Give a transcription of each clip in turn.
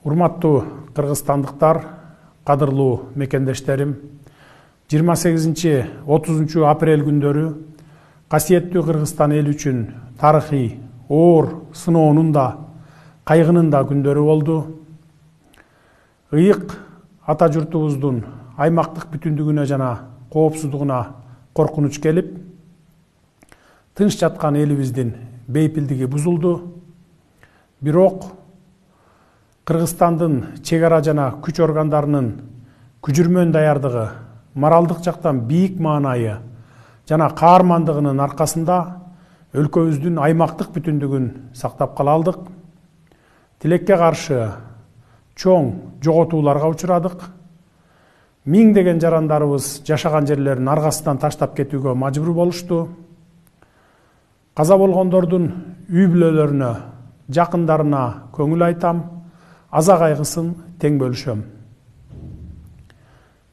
Урматтуу кыргызстандыктар, кадырлуу мекендештерим, 28-30 апрель күндөрү касиеттүү Кыргызстан эли үчүн тарыхый, оор сыноонун да, кайгынын да күндөрү болду. Ыйык ата журтубуздун аймактык бүтүндүгүнө жана коопсуздугуна коркунуч келип, тынч жаткан элибиздин бейпилдиги бузулду. Бирок Кыргызстандын чек ара жана күч органдарынын күжүрмөн даярдыгы, моралдык жактан бийик маанайы жана каармандыгынын аркасында өлкөбүздүн аймактык бүтүндүгүн сактап кала алдык. Тилекке каршы чоң жоготууларга учурадык. Миңдеген жарандарыбыз жашаган жерлерин аргасынан таштап кетүүгө мажбур болушту. Каза болгондордун үй бүлөлөрүнө, жакындарына көңүл айтам, аза кайгысын тең бөлүшөм.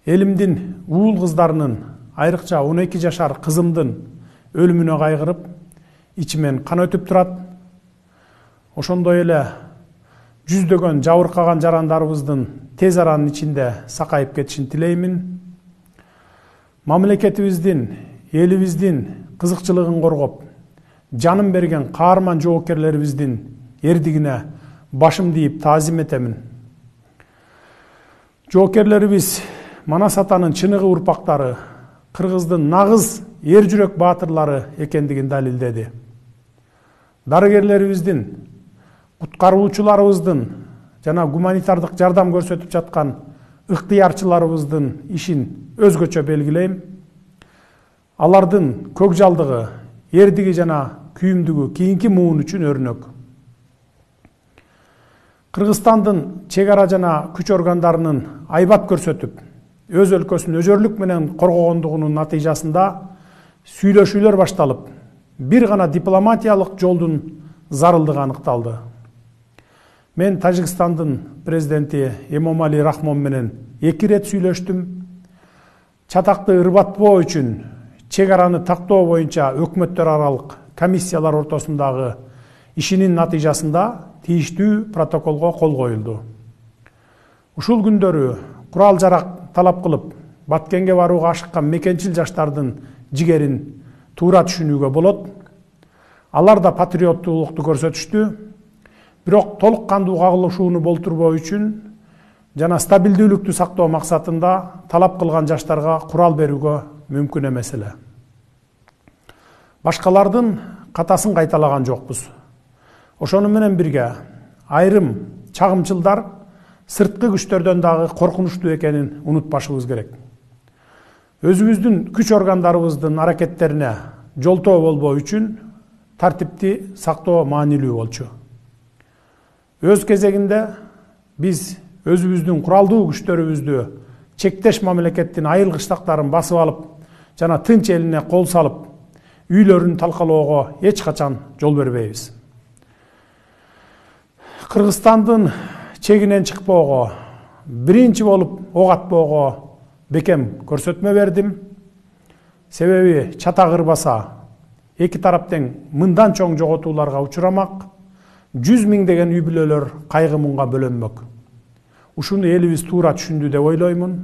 Элимдин уул кыздарынын, айрыкча 12 жашар кызымдын өлүмүнө кайгырып, ичимен кан өтүп турат. Ошондой эле жүздөгөн жабыркаган жарандарыбыздын тез аранын ичинде сакайып кетишин тилеймин. Мамлекетибиздин, элибиздин кызыкчылыгын коргоп, жанын берген каарман жоокерлерибиздин эрдигине башым тийип таазим этемин. Жоокерлерибиз Манас атанын чыныгы урпактары, Кыргыздын нагыз эр жүрөк баатырлары экендигин далилдеди. Дарыгерлерибиздин, куткаруучуларыбыздын жана гуманитардык жардам көрсөтүп жаткан ыктыярчыларыбыздын ишин өзгөчө белгилейм. Алардын көкжалдыгы, эрдиги жана күйүмдүгү кийинки муун үчүн өрнөк. Кыргызстандын чек ара жана күч органдарынын айбат көрсөтүп, өз өлкөсүн өжөрлүк менен коргогондугунун натыйжасында сүйлөшүүлөр башталып, бир гана дипломатиялык жолдун зарылдыгы аныкталды. Мен Тажикстандын президенти Эмомали Рахмон менен 2 рет сүйлөштүм. Чатакты ырбатпоо үчүн чек араны тактоо боюнча өкмөттөр аралык комиссиялар ортосундагы ишинин натыйжасында тийиштүү протоколго кол коюлду. Ушул күндөрү курал жарак талап кылып, Баткенге барууга ашыккан мекенчил жаштардын жигерин туура түшүнүүгө болот. Алар да патриоттуулукту көрсөтүштү. Бирок толук кандуу кагылышууну болтурбоо үчүн жана стабилдүүлүктү сактоо максатында талап кылган жаштарга курал берүүгө мүмкүн эмес эле. Башкалардын катасын кайталаган жокпуз. Ошону менен бирге айрым чагымчылдар сырткы күчтөрдөн дагы коркунучтуу экенин унутпашыбыз керек. Өзүбүздүн күч органдарыбыздын аракеттерине жолтоо болбоо үчүн тартипти сактоо маанилүү болчу. Өз кезегинде биз өзүбүздүн куралдуу күчтөрүбүздү чектеш мамлекеттин айыл кыштактарын басып алып жана тынч элине кол салып, үйлөрүн талкалоого эч качан жол бербейбиз. Кыргызстандын чегинен чыкпоого, биринчи болуп ок атпоого бекем көрсөтмө бердим. Себеби чатак ырбаса, эки тарап тең мындан чоң жоготууларга учурамак, 100 миңдеген үй бүлөлөр кайгы муңга бөлөнмөк. Ушуну элибиз туура түшүндү деп ойлоймун.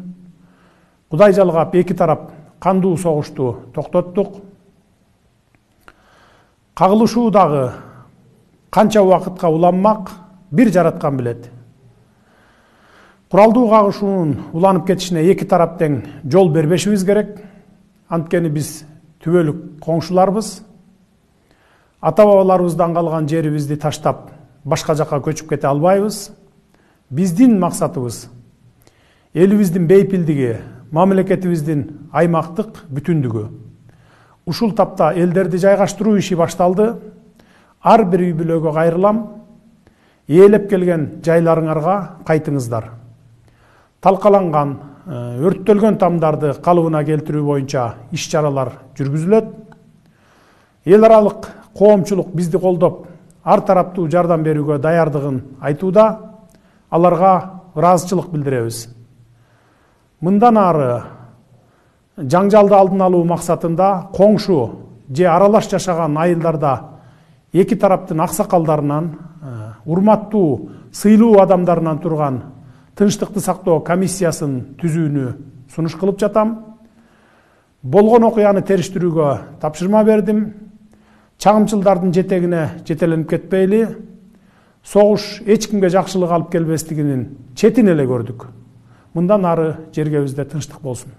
Кудай жалгап эки тарап кандуу согушту токтоттук. Кагылышуу дагы канча убакытка уланмак, бир жараткан билет. Куралдуу кагышуунун уланып кетишине эки тарап тең жол бербешибиз керек. Анткени биз түбөлүк коңшуларбыз. Ата-бабаларыбыздан калган жерибизди таштап, башка жакка көчүп кете албайбыз. Биздин максатыбыз элибиздин бейпилдиги, мамлекетибиздин аймактык бүтүндүгү. Ушул тапта элдерди жайгаштыруу иши башталды. Ар бир үй бүлөгө кайрылам. Ээлеп келген жайларыңарга кайтыңыздар. Талкаланган, өрттөлгөн тамдарды калыбына келтирүү боюнча иш-чаралар жүргүзүлөт. Эл аралык коомчулук бизди колдоп, ар тараптуу жардам берүүгө даярдыгын айтууда. Аларга ыраазычылык билдиребиз. Мындан ары жаңжалды алдын алуу максатында коңшу же аралаш жашаган айылдарда эки тараптын аксакалдарынан урматтуу сыйлуу адамдарынан турган тынчтыкты сактоо комиссиясын түзүүнү сунуш кылып жатам. Болгон окуяны териштирүүгө тапшырма бердим. Чагымчылдардын жетегине жетеленип кетпейли. Согуш эч кимге жакшылык алып келбестигинин четин эле көрдүк. Мындан ары жергебизде тынчтык болсун.